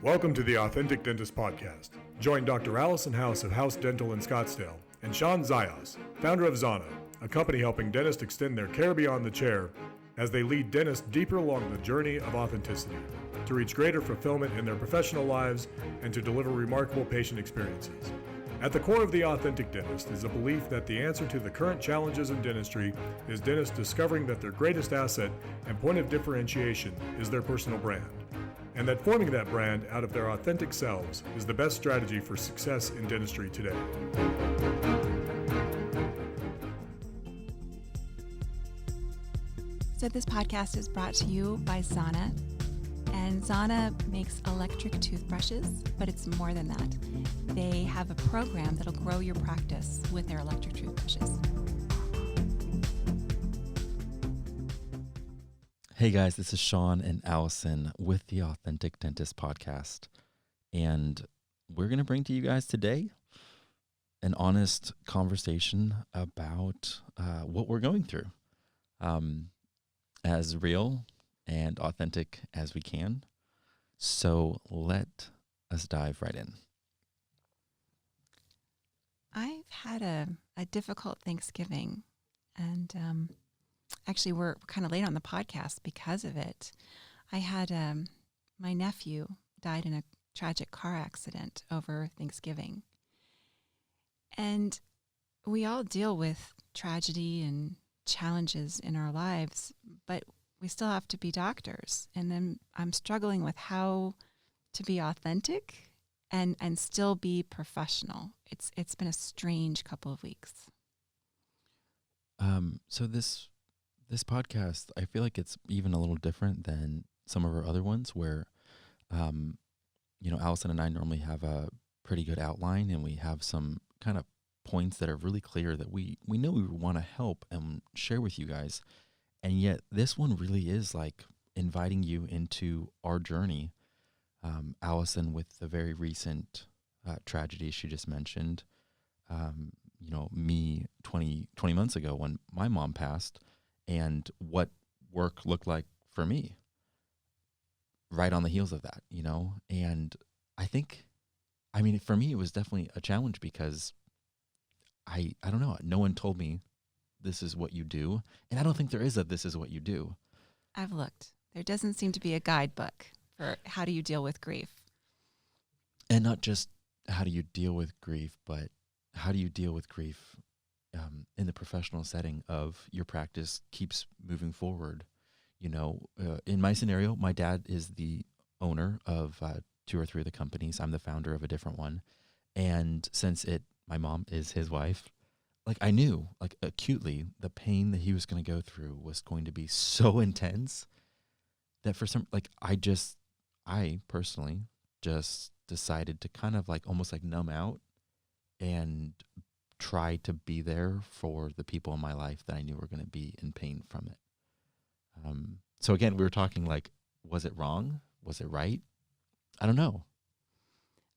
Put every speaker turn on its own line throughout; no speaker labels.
Welcome to the Authentic Dentist Podcast. Join Dr. Allison House of House Dental in Scottsdale and Shawn Zayas, founder of Zana, a company helping dentists extend their care beyond the chair as they lead dentists deeper along the journey of authenticity to reach greater fulfillment in their professional lives and to deliver remarkable patient experiences. At the core of the Authentic Dentist is a belief that the answer to the current challenges in dentistry is dentists discovering that their greatest asset and point of differentiation is their personal brand, and that forming that brand out of their authentic selves is the best strategy for success in dentistry today.
So this podcast is brought to you by Zana, and Zana makes electric toothbrushes, but it's more than that. They have a program that'll grow your practice with their electric toothbrushes.
Hey guys, this is Shawn and Allison with the Authentic Dentist Podcast, and we're going to bring to you guys today an honest conversation about what we're going through, as real and authentic as we can. So let us dive right in.
I've had a difficult Thanksgiving, and actually we're kind of late on the podcast because of it. I had my nephew died in a tragic car accident over Thanksgiving. And we all deal with tragedy and challenges in our lives, but we still have to be doctors. And then I'm struggling with how to be authentic and still be professional. It's been a strange couple of weeks.
So this podcast, I feel like it's even a little different than some of our other ones where, Allison and I normally have a pretty good outline and we have some kind of points that are really clear that we know we want to help and share with you guys. And yet this one really is like inviting you into our journey. Allison with the very recent tragedy she just mentioned, me 20 months ago when my mom passed, and what work looked like for me right on the heels of that, And for me, it was definitely a challenge because I don't know, no one told me this is what you do. And I don't think there is a this is what you do.
I've looked. There doesn't seem to be a guidebook for how do you deal with grief.
And not just how do you deal with grief, but how do you deal with grief in the professional setting of your practice keeps moving forward. In my scenario, my dad is the owner of 2 or 3 of the companies. I'm the founder of a different one. And since my mom is his wife, I knew acutely the pain that he was going to go through was going to be so intense that for some, I personally just decided to kind of almost numb out and try to be there for the people in my life that I knew were going to be in pain from it. So again, we were talking was it wrong? Was it right? I don't know.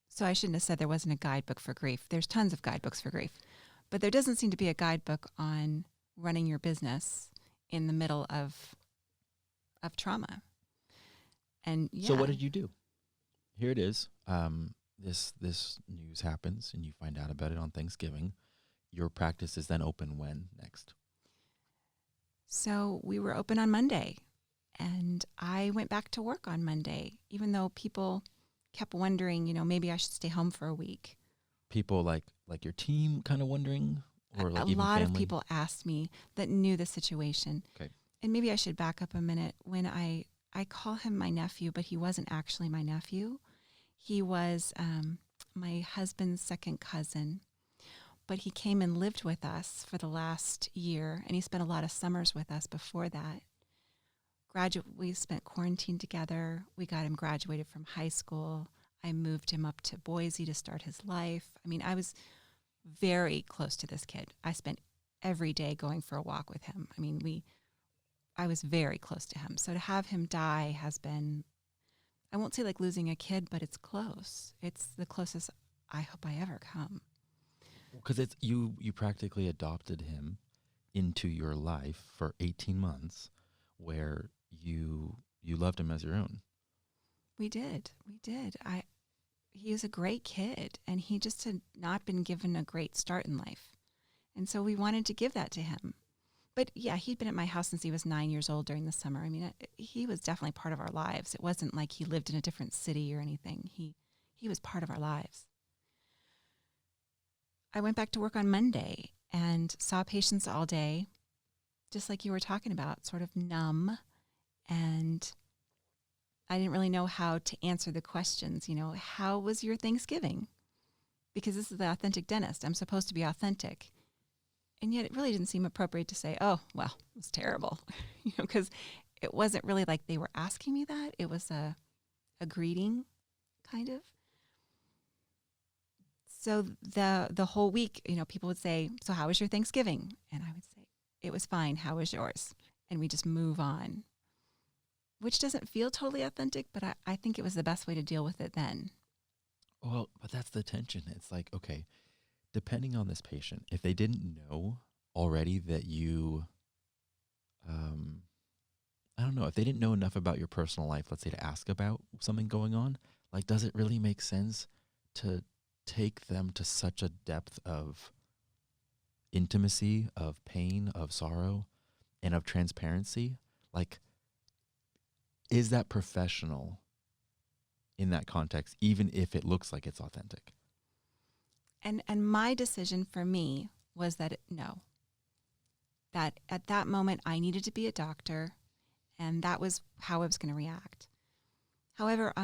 So I shouldn't have said there wasn't a guidebook for grief. There's tons of guidebooks for grief, but there doesn't seem to be a guidebook on running your business in the middle of trauma. And yeah.
So what did you do? Here it is. This news happens and you find out about it on Thanksgiving. Your practice is then open when next?
So we were open on Monday, and I went back to work on Monday, even though people kept wondering, maybe I should stay home for a week.
People like your team kind of wondering? Or
a
even
lot
family?
Of people asked me that knew the situation.
Okay.
And maybe I should back up a minute. When I call him my nephew, but he wasn't actually my nephew. He was my husband's second cousin, but he came and lived with us for the last year, and he spent a lot of summers with us before that. We spent quarantine together. We got him graduated from high school. I moved him up to Boise to start his life. I was very close to this kid. I spent every day going for a walk with him. I was very close to him. So to have him die has been, I won't say like losing a kid, but it's close. It's the closest I hope I ever come.
Because it's you practically adopted him into your life for 18 months where you loved him as your own.
We did. He was a great kid, and he just had not been given a great start in life. And so we wanted to give that to him. But yeah, he'd been at my house since he was 9 years old during the summer. I mean, he was definitely part of our lives. It wasn't like he lived in a different city or anything. He was part of our lives. I went back to work on Monday and saw patients all day, just like you were talking about, sort of numb. And I didn't really know how to answer the questions. How was your Thanksgiving? Because this is the authentic dentist. I'm supposed to be authentic. And yet it really didn't seem appropriate to say, oh, well, it was terrible, because it wasn't really like they were asking me that. It was a greeting, kind of. So the whole week, people would say, so how was your Thanksgiving? And I would say, it was fine. How was yours? And we just move on, which doesn't feel totally authentic, but I think it was the best way to deal with it then.
Well, but that's the tension. It's like, okay, depending on this patient, if they didn't know already that you, I don't know, if they didn't know enough about your personal life, let's say to ask about something going on, like, does it really make sense to take them to such a depth of intimacy, of pain, of sorrow, and of transparency? Like, is that professional in that context, even if it looks like it's authentic?
And my decision for me was that no. That at that moment I needed to be a doctor, and that was how I was going to react. However,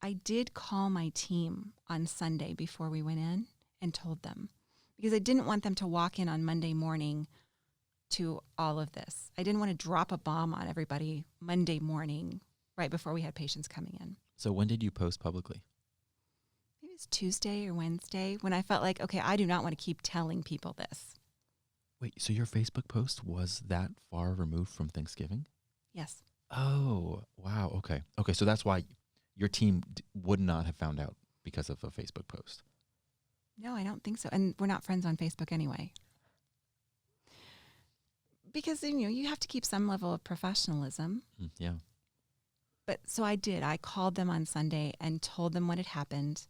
I did call my team on Sunday before we went in and told them, because I didn't want them to walk in on Monday morning to all of this. I didn't want to drop a bomb on everybody Monday morning right before we had patients coming in.
So when did you post publicly?
Maybe it was Tuesday or Wednesday, when I felt like, okay, I do not want to keep telling people this.
Wait, so your Facebook post was that far removed from Thanksgiving?
Yes.
Oh, wow. Okay. Okay, so that's why your team would not have found out because of a Facebook post.
No, I don't think so. And we're not friends on Facebook anyway. Because, you have to keep some level of professionalism.
Yeah.
But so I did. I called them on Sunday and told them what had happened.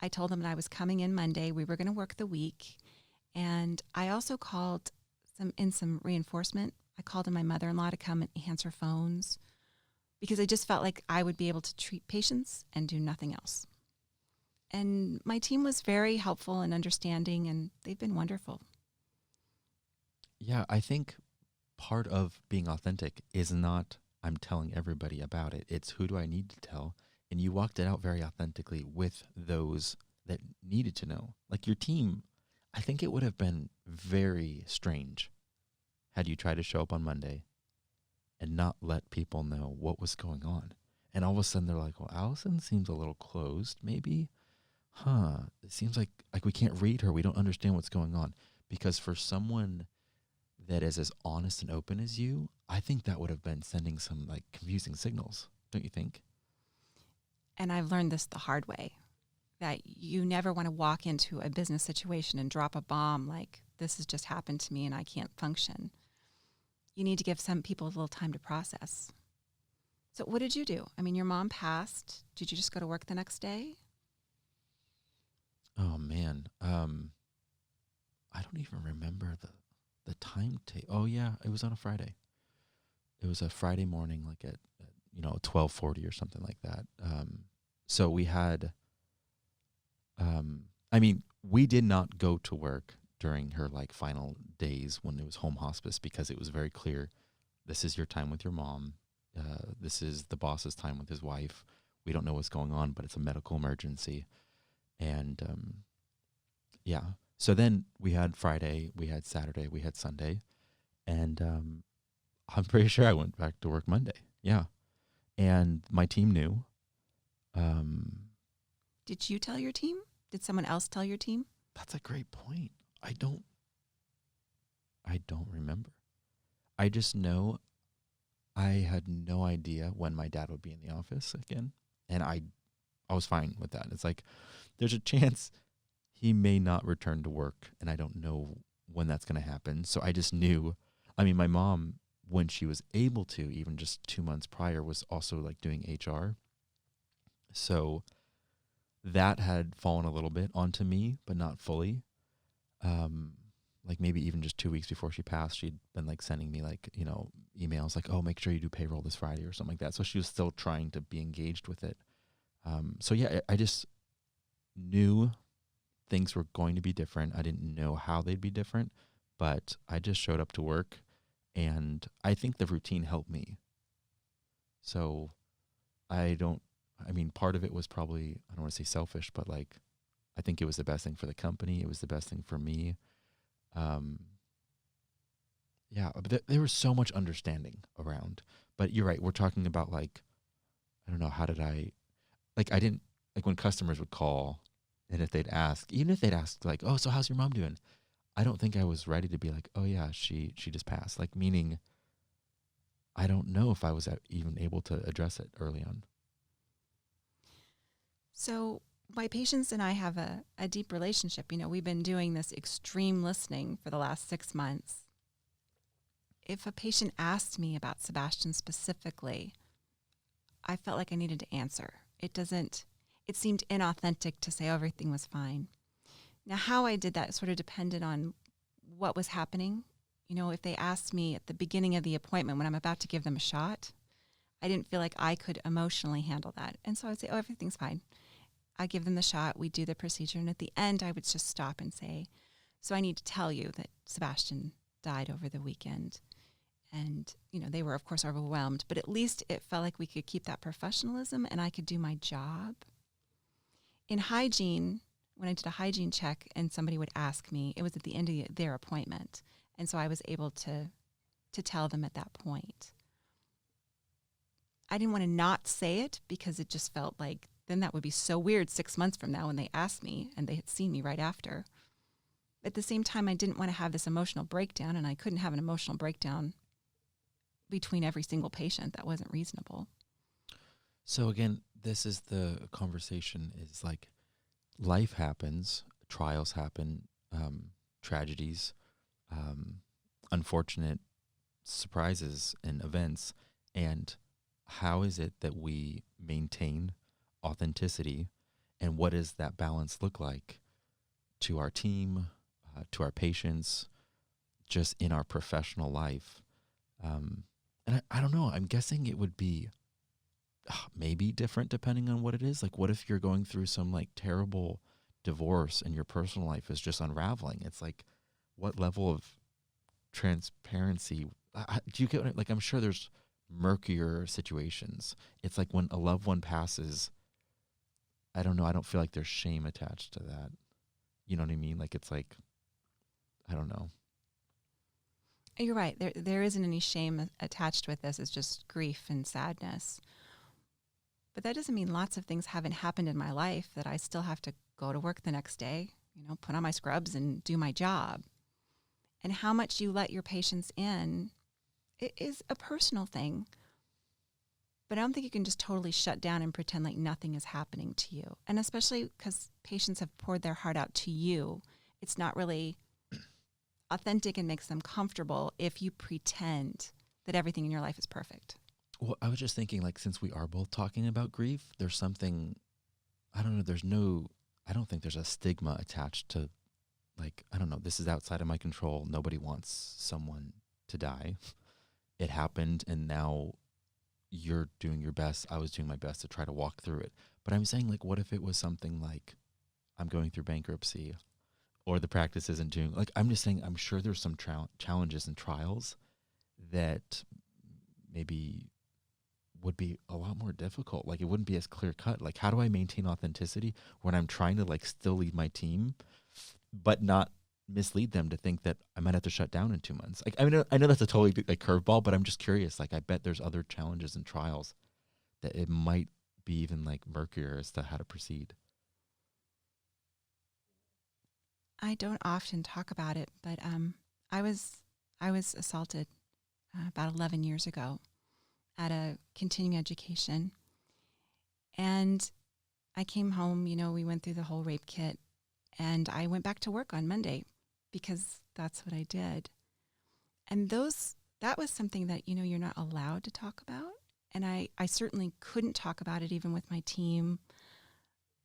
I told them that I was coming in Monday. We were going to work the week. And I also called some reinforcement. I called in my mother-in-law to come and answer phones, because I just felt like I would be able to treat patients and do nothing else. And my team was very helpful and understanding, and they've been wonderful.
Yeah, I think part of being authentic is not I'm telling everybody about it. It's who do I need to tell? And you walked it out very authentically with those that needed to know. Like your team, I think it would have been very strange had you tried to show up on Monday and not let people know what was going on. And all of a sudden they're like, well, Allison seems a little closed, maybe. It seems like we can't read her. We don't understand what's going on. Because for someone that is as honest and open as you, I think that would have been sending some like confusing signals, don't you think?
And I've learned this the hard way, that you never want to walk into a business situation and drop a bomb like, this has just happened to me and I can't function. You need to give some people a little time to process. So what did you do? I mean, your mom passed. Did you just go to work the next day?
Oh, man. I don't even remember the timetable. Oh, yeah, it was on a Friday. It was a Friday morning, like at 12:40 or something like that. So we had, we did not go to work during her like final days when it was home hospice, because it was very clear, this is your time with your mom. This is the boss's time with his wife. We don't know what's going on, but it's a medical emergency. And yeah. So then we had Friday, we had Saturday, we had Sunday. And I'm pretty sure I went back to work Monday. Yeah. And my team knew.
Did you tell your team? Did someone else tell your team?
That's a great point. I don't remember. I just know I had no idea when my dad would be in the office again. And I was fine with that. It's like, there's a chance he may not return to work, and I don't know when that's going to happen. So I just knew. I mean, my mom, when she was able to, even just 2 months prior, was also like doing HR. So that had fallen a little bit onto me, but not fully. Like maybe even just 2 weeks before she passed, she'd been like sending me like, emails like, oh, make sure you do payroll this Friday or something like that. So she was still trying to be engaged with it. So yeah, I just knew things were going to be different. I didn't know how they'd be different, but I just showed up to work, and I think the routine helped me. So part of it was probably, I don't want to say selfish, but like, I think it was the best thing for the company. It was the best thing for me. But there was so much understanding around. But you're right. We're talking about like, I don't know, I didn't, like when customers would call and if they'd ask, even if they'd ask like, oh, so how's your mom doing? I don't think I was ready to be like, oh yeah, she just passed. Like, meaning I don't know if I was even able to address it early on.
So my patients and I have a deep relationship. We've been doing this extreme listening for the last 6 months. If a patient asked me about Sebastian specifically, I felt like I needed to answer. It seemed inauthentic to say everything was fine. Now, how I did that sort of depended on what was happening. If they asked me at the beginning of the appointment when I'm about to give them a shot, I didn't feel like I could emotionally handle that. And so I'd say, oh, everything's fine. I give them the shot, we do the procedure, and at the end I would just stop and say, so I need to tell you that Sebastian died over the weekend. And, they were, of course, overwhelmed, but at least it felt like we could keep that professionalism and I could do my job. In hygiene, when I did a hygiene check and somebody would ask me, it was at the end of their appointment. And so I was able to tell them at that point. I didn't want to not say it because it just felt like then that would be so weird 6 months from now when they asked me and they had seen me right after. At the same time, I didn't want to have this emotional breakdown, and I couldn't have an emotional breakdown between every single patient. That wasn't reasonable.
So again, this is the conversation is like life happens, trials happen, tragedies, unfortunate surprises and events. And how is it that we maintain authenticity, and what does that balance look like to our team, to our patients, just in our professional life? And I don't know, I'm guessing it would be maybe different depending on what it is. Like, what if you're going through some like terrible divorce and your personal life is just unraveling? It's like, what level of transparency do you get? Like, I'm sure there's murkier situations. It's like when a loved one passes, I don't know, I don't feel like there's shame attached to that. You know what I mean? Like, it's like, I don't know.
You're right. There isn't any shame attached with this. It's just grief and sadness. But that doesn't mean lots of things haven't happened in my life that I still have to go to work the next day, put on my scrubs and do my job. And how much you let your patients in, it is a personal thing. But I don't think you can just totally shut down and pretend like nothing is happening to you. And especially because patients have poured their heart out to you, it's not really authentic and makes them comfortable if you pretend that everything in your life is perfect.
Well, I was just thinking, like, since we are both talking about grief, there's something, I don't know, I don't think there's a stigma attached to, like, I don't know, this is outside of my control. Nobody wants someone to die. It happened, and now you're doing your best. I was doing my best to try to walk through it. But I'm saying, like, what if it was something like I'm going through bankruptcy, or the practice isn't doing, like, I'm just saying, I'm sure there's some challenges and trials that maybe would be a lot more difficult. Like, it wouldn't be as clear cut. Like, how do I maintain authenticity when I'm trying to like still lead my team, but not mislead them to think that I might have to shut down in 2 months? Like, I mean, I know that's a totally like curveball, but I'm just curious. Like, I bet there's other challenges and trials that it might be even like murkier as to how to proceed.
I don't often talk about it, but I was assaulted about 11 years ago at a continuing education. And I came home, we went through the whole rape kit, and I went back to work on Monday because that's what I did. And that was something that, you're not allowed to talk about. And I certainly couldn't talk about it even with my team.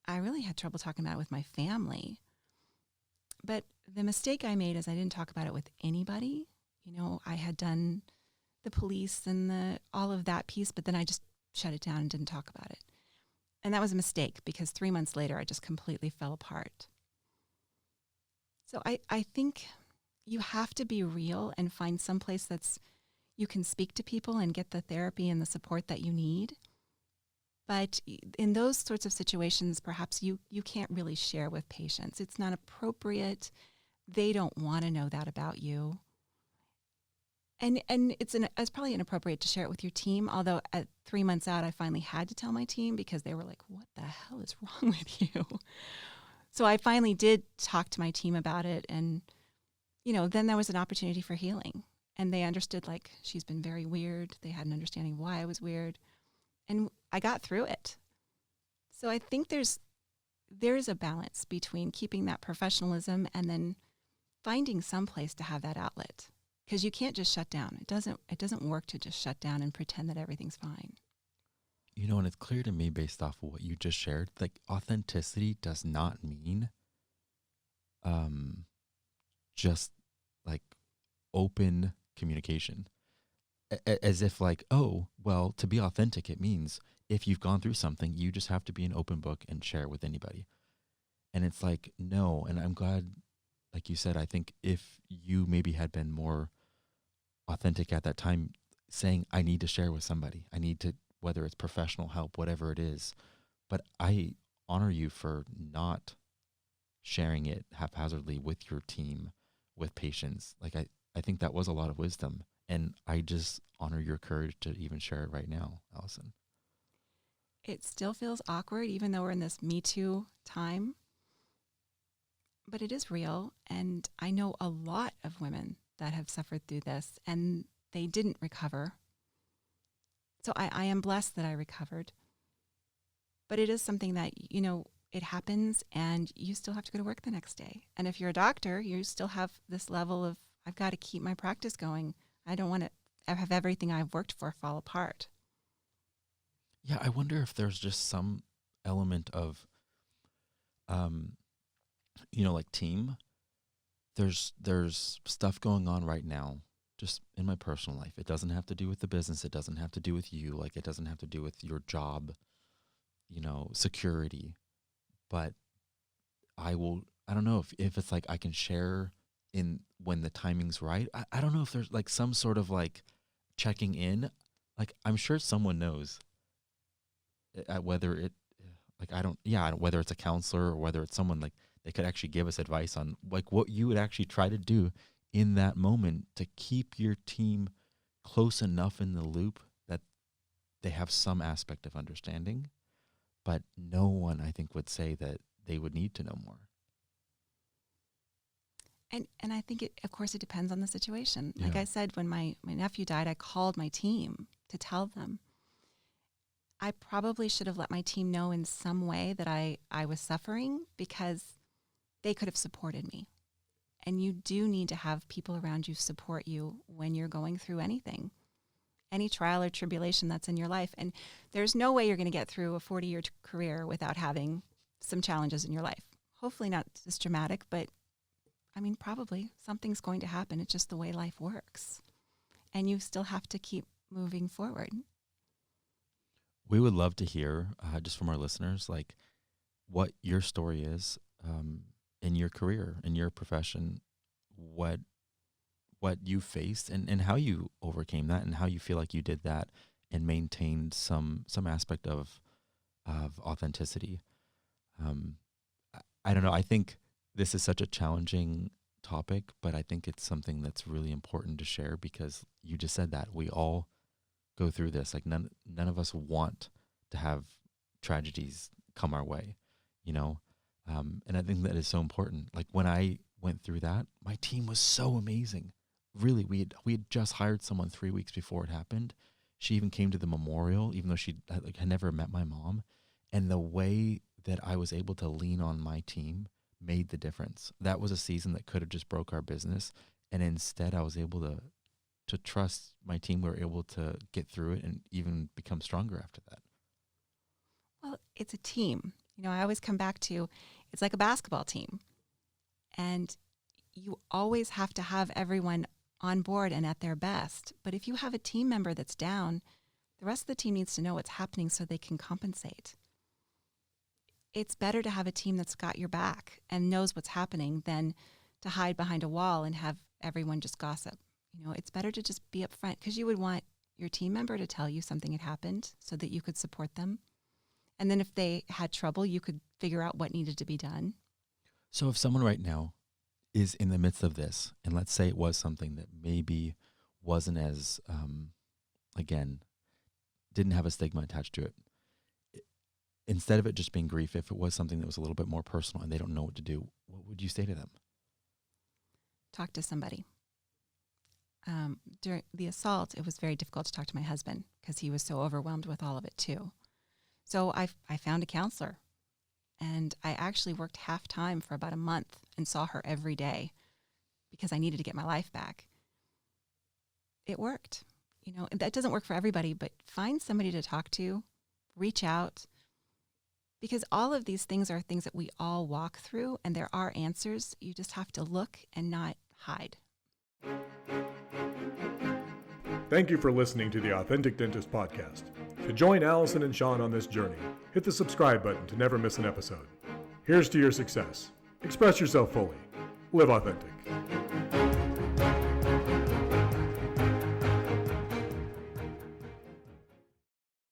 I really had trouble talking about it with my family. But the mistake I made is I didn't talk about it with anybody. You know, I had done the police and all of that piece, but then I just shut it down and didn't talk about it. And that was a mistake because 3 months later, I just completely fell apart. So I think you have to be real and find some place you can speak to people and get the therapy and the support that you need. But in those sorts of situations, perhaps you can't really share with patients. It's not appropriate. They don't want to know that about you. And it's probably inappropriate to share it with your team, although at 3 months out, I finally had to tell my team because they were like, what the hell is wrong with you? So I finally did talk to my team about it. And, you know, then there was an opportunity for healing. And they understood, like, she's been very weird. They had an understanding of why I was weird. And I got through it. So I think there's a balance between keeping that professionalism and then finding some place to have that outlet. Because you can't just shut down. It doesn't work to just shut down and pretend that everything's fine.
You know, and it's clear to me based off of what you just shared, like authenticity does not mean just like open communication. As if like, oh, well, to be authentic, it means if you've gone through something, you just have to be an open book and share with anybody. And it's like, no. And I'm glad, like you said, I think if you maybe had been more authentic at that time, saying, I need to share with somebody. I need to, whether it's professional help, whatever it is. But I honor you for not sharing it haphazardly with your team, with patients. Like, I think that was a lot of wisdom. And I just honor your courage to even share it right now, Allison.
It still feels awkward, even though we're in this Me Too time. But it is real. And I know a lot of women that have suffered through this, and they didn't recover. So I am blessed that I recovered. But it is something that, you know, it happens, and you still have to go to work the next day. And if you're a doctor, you still have this level of, I've got to keep my practice going. I don't want to have everything I've worked for fall apart.
Yeah, I wonder if there's just some element of, you know, like team. There's stuff going on right now, just in my personal life. It doesn't have to do with the business. It doesn't have to do with you. Like, it doesn't have to do with your job, you know, security. But I don't know if it's like I can share in when the timing's right. I don't know if there's like some sort of like checking in. Like, I'm sure someone knows whether it, like, whether it's a counselor or whether it's someone like they could actually give us advice on like what you would actually try to do in that moment to keep your team close enough in the loop that they have some aspect of understanding. But no one, I think, would say that they would need to know more.
And I think, of course, it depends on the situation.
Yeah.
Like I said, when my nephew died, I called my team to tell them. I probably should have let my team know in some way that I was suffering, because they could have supported me. And you do need to have people around you support you when you're going through anything, any trial or tribulation that's in your life. And there's no way you're going to get through a 40-year career without having some challenges in your life. Hopefully not as dramatic, but I mean, probably something's going to happen. It's just the way life works. And you still have to keep moving forward.
We would love to hear, just from our listeners, like what your story is in your career, in your profession, what you faced and how you overcame that and how you feel like you did that and maintained some aspect of authenticity. I don't know. I think this is such a challenging topic, but I think it's something that's really important to share, because you just said that we all go through this. Like none of us want to have tragedies come our way, you know? And I think that is so important. Like when I went through that, my team was so amazing. Really, we had just hired someone 3 weeks before it happened. She even came to the memorial, even though she had never met my mom. And the way that I was able to lean on my team made the difference. That was a season that could have just broke our business. And instead I was able to to trust my team were able to get through it and even become stronger after that?
Well, it's a team. I always come back to, it's like a basketball team. And you always have to have everyone on board and at their best. But if you have a team member that's down, the rest of the team needs to know what's happening so they can compensate. It's better to have a team that's got your back and knows what's happening than to hide behind a wall and have everyone just gossip. It's better to just be upfront, because you would want your team member to tell you something had happened so that you could support them. And then if they had trouble, you could figure out what needed to be done.
So if someone right now is in the midst of this, and let's say it was something that maybe wasn't as, again, didn't have a stigma attached to it, instead of it just being grief, if it was something that was a little bit more personal and they don't know what to do, what would you say to them?
Talk to somebody. During the assault, it was very difficult to talk to my husband because he was so overwhelmed with all of it too. So I found a counselor, and I actually worked half-time for about a month and saw her every day because I needed to get my life back. It worked. That doesn't work for everybody, but find somebody to talk to, reach out, because all of these things are things that we all walk through, and there are answers. You just have to look and not hide.
Thank you for listening to the Authentic Dentist Podcast. To join Allison and Shawn on this journey, hit the subscribe button to never miss an episode. Here's to your success. Express yourself fully. Live authentic.